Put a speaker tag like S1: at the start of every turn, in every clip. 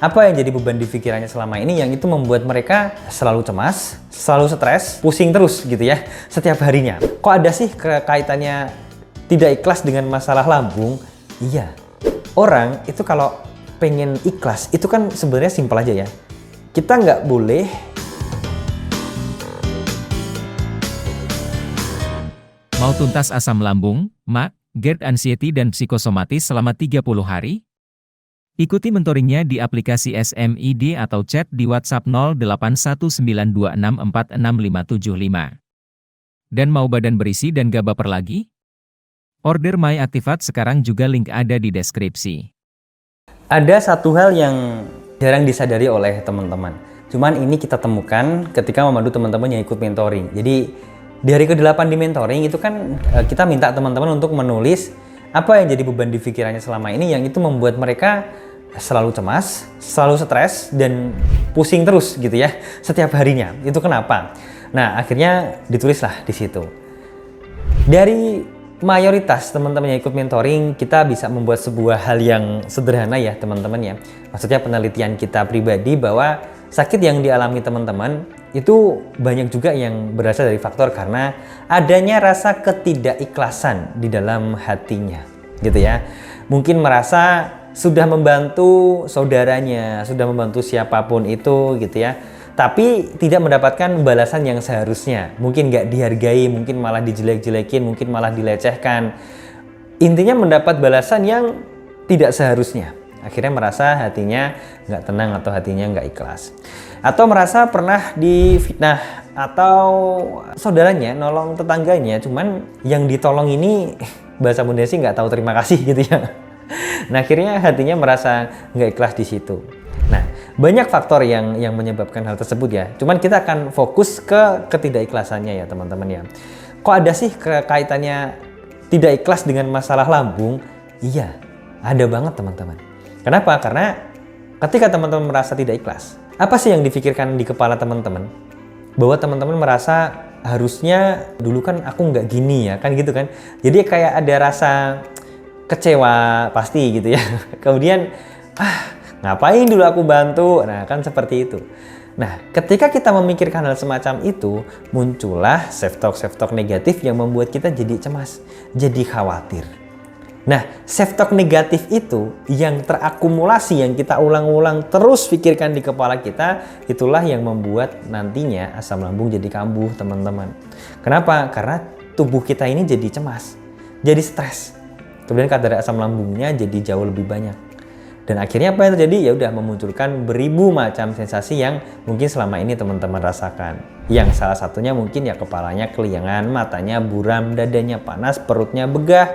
S1: Apa yang jadi beban di pikirannya selama ini yang itu membuat mereka selalu cemas, selalu stres, pusing terus gitu ya setiap harinya. Kok ada sih kaitannya tidak ikhlas dengan masalah lambung? Iya, orang itu kalau pengen ikhlas itu kan sebenarnya simpel aja ya. Kita nggak boleh
S2: Mau tuntas asam lambung, MAC, GERD anxiety dan psikosomatis selama 30 hari? Ikuti mentoringnya di aplikasi SMID atau chat di WhatsApp 081926466575. Dan mau badan berisi dan gak baper lagi? Order My Activate sekarang juga link ada di deskripsi.
S1: Ada satu hal yang jarang disadari oleh teman-teman. Cuman ini kita temukan ketika memandu teman-teman yang ikut mentoring. Jadi di hari ke-8 di mentoring itu kan kita minta teman-teman untuk menulis apa yang jadi beban di pikirannya selama ini yang itu membuat mereka selalu cemas, selalu stres, dan pusing terus gitu ya setiap harinya. Itu kenapa? Nah, akhirnya ditulislah di situ. Dari mayoritas teman-teman yang ikut mentoring, kita bisa membuat sebuah hal yang sederhana ya teman-teman ya. Maksudnya penelitian kita pribadi bahwa sakit yang dialami teman-teman itu banyak juga yang berasal dari faktor karena adanya rasa ketidakikhlasan di dalam hatinya gitu ya. Mungkin merasa sudah membantu saudaranya, sudah membantu siapapun itu gitu ya, tapi tidak mendapatkan balasan yang seharusnya. Mungkin nggak dihargai, mungkin malah dijelek-jelekin, mungkin malah dilecehkan. Intinya mendapat balasan yang tidak seharusnya. Akhirnya merasa hatinya nggak tenang atau hatinya nggak ikhlas. Atau merasa pernah difitnah atau saudaranya nolong tetangganya, cuman yang ditolong ini bahasa Bunda sih nggak tahu terima kasih gitu ya. Nah akhirnya hatinya merasa nggak ikhlas di situ. Nah banyak faktor yang menyebabkan hal tersebut ya. Cuman kita akan fokus ke ketidakikhlasannya ya teman-teman ya. Kok ada sih kaitannya tidak ikhlas dengan masalah lambung? Iya, ada banget teman-teman. Kenapa? Karena ketika teman-teman merasa tidak ikhlas, apa sih yang dipikirkan di kepala teman-teman? Bahwa teman-teman merasa harusnya dulu kan aku nggak gini ya, kan gitu kan. Jadi kayak ada rasa kecewa pasti gitu ya. Kemudian, ngapain dulu aku bantu? Nah kan seperti itu. Nah ketika kita memikirkan hal semacam itu, muncullah self-talk negatif yang membuat kita jadi cemas, jadi khawatir. Nah, self-talk negatif itu yang terakumulasi, yang kita ulang-ulang terus pikirkan di kepala kita, itulah yang membuat nantinya asam lambung jadi kambuh, teman-teman. Kenapa? Karena tubuh kita ini jadi cemas, jadi stres. Kemudian kadar asam lambungnya jadi jauh lebih banyak. Dan akhirnya apa yang terjadi? Ya udah memunculkan beribu macam sensasi yang mungkin selama ini teman-teman rasakan. Yang salah satunya mungkin ya kepalanya keliangan, matanya buram, dadanya panas, perutnya begah,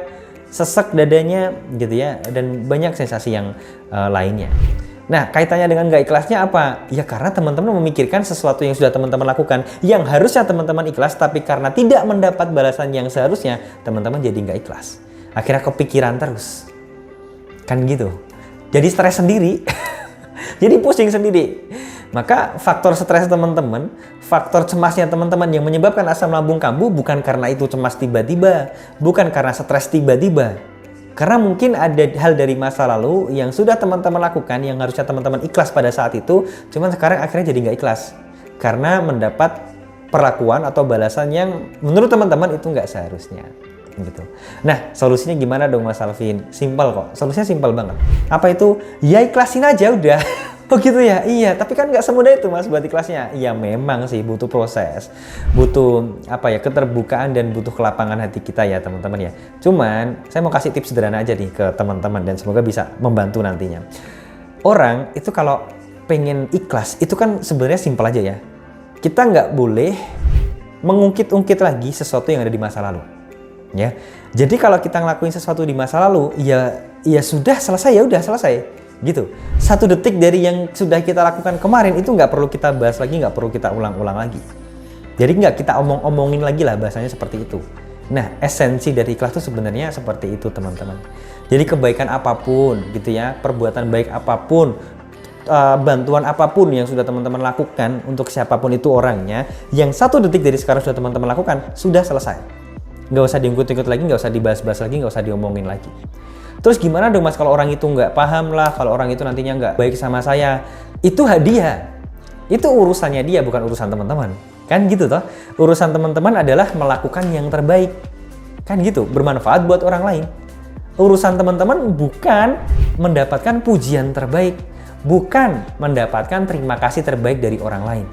S1: sesek dadanya gitu ya, dan banyak sensasi yang lainnya. Nah kaitannya dengan gak ikhlasnya apa? Ya karena teman-teman memikirkan sesuatu yang sudah teman-teman lakukan yang harusnya teman-teman ikhlas, tapi karena tidak mendapat balasan yang seharusnya, teman-teman jadi gak ikhlas. Akhirnya kepikiran terus kan gitu, jadi stres sendiri jadi pusing sendiri. Maka faktor stres teman-teman, faktor cemasnya teman-teman yang menyebabkan asam lambung kambuh bukan karena itu cemas tiba-tiba, bukan karena stres tiba-tiba. Karena mungkin ada hal dari masa lalu yang sudah teman-teman lakukan yang harusnya teman-teman ikhlas pada saat itu, cuman sekarang akhirnya jadi nggak ikhlas. Karena mendapat perlakuan atau balasan yang menurut teman-teman itu nggak seharusnya. Gitu. Nah, solusinya gimana dong Mas Alvin? Simpel kok, solusinya simpel banget. Apa itu? Ya ikhlasin aja udah. Oh gitu ya? Iya, tapi kan nggak semudah itu Mas buat ikhlasnya. Iya memang sih butuh proses, butuh keterbukaan dan butuh kelapangan hati kita ya teman-teman ya. Cuman saya mau kasih tips sederhana aja nih ke teman-teman dan semoga bisa membantu nantinya. Orang itu kalau pengen ikhlas itu kan sebenarnya simpel aja ya. Kita nggak boleh mengungkit-ungkit lagi sesuatu yang ada di masa lalu. Ya, jadi kalau kita ngelakuin sesuatu di masa lalu, ya sudah selesai, ya udah selesai, gitu. 1 detik dari yang sudah kita lakukan kemarin itu nggak perlu kita bahas lagi, nggak perlu kita ulang-ulang lagi. Jadi nggak kita omongin lagi lah, bahasanya seperti itu. Nah, esensi dari ikhlas itu sebenarnya seperti itu teman-teman. Jadi kebaikan apapun, gitu ya, perbuatan baik apapun, bantuan apapun yang sudah teman-teman lakukan untuk siapapun itu orangnya, yang 1 detik dari sekarang sudah teman-teman lakukan, sudah selesai. Nggak usah diungkit-ungkit lagi, nggak usah dibahas-bahas lagi, nggak usah diomongin lagi. Terus gimana dong Mas kalau orang itu nggak paham lah, kalau orang itu nantinya nggak baik sama saya? Itu hadiah. Itu urusannya dia, bukan urusan teman-teman. Kan gitu toh? Urusan teman-teman adalah melakukan yang terbaik. Kan gitu, bermanfaat buat orang lain. Urusan teman-teman bukan mendapatkan pujian terbaik, bukan mendapatkan terima kasih terbaik dari orang lain.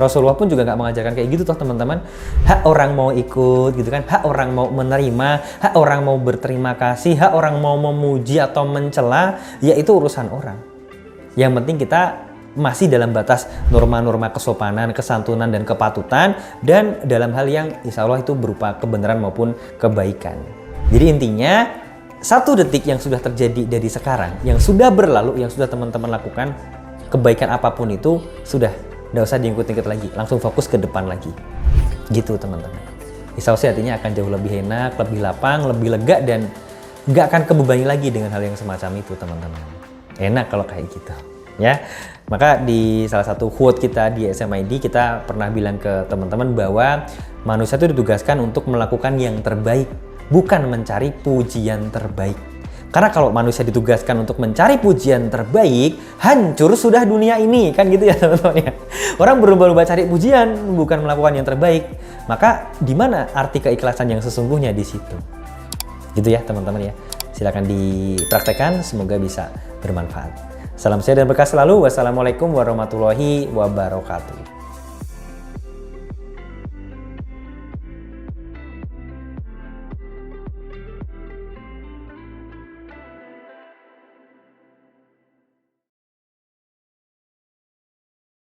S1: Rasulullah pun juga nggak mengajarkan kayak gitu toh teman-teman. Hak orang mau ikut gitu kan, hak orang mau menerima, hak orang mau berterima kasih, hak orang mau memuji atau mencela, ya itu urusan orang. Yang penting kita masih dalam batas norma-norma kesopanan, kesantunan, dan kepatutan, dan dalam hal yang insya Allah itu berupa kebenaran maupun kebaikan. Jadi intinya, 1 detik yang sudah terjadi dari sekarang, yang sudah berlalu, yang sudah teman-teman lakukan, kebaikan apapun itu sudah. Nggak usah diikut-ikut lagi, langsung fokus ke depan lagi. Gitu teman-teman. Insya Allah artinya akan jauh lebih enak, lebih lapang, lebih lega, dan nggak akan kebebani lagi dengan hal yang semacam itu teman-teman. Enak kalau kayak gitu. Ya, maka di salah satu quote kita di SMID, kita pernah bilang ke teman-teman bahwa manusia itu ditugaskan untuk melakukan yang terbaik, bukan mencari pujian terbaik. Karena kalau manusia ditugaskan untuk mencari pujian terbaik, hancur sudah dunia ini, kan gitu ya teman-teman ya. Orang berlomba-lomba cari pujian, bukan melakukan yang terbaik. Maka di mana arti keikhlasan yang sesungguhnya di situ? Gitu ya teman-teman ya. Silakan dipraktekkan, semoga bisa bermanfaat. Salam sehat dan berkah selalu. Wassalamualaikum warahmatullahi wabarakatuh.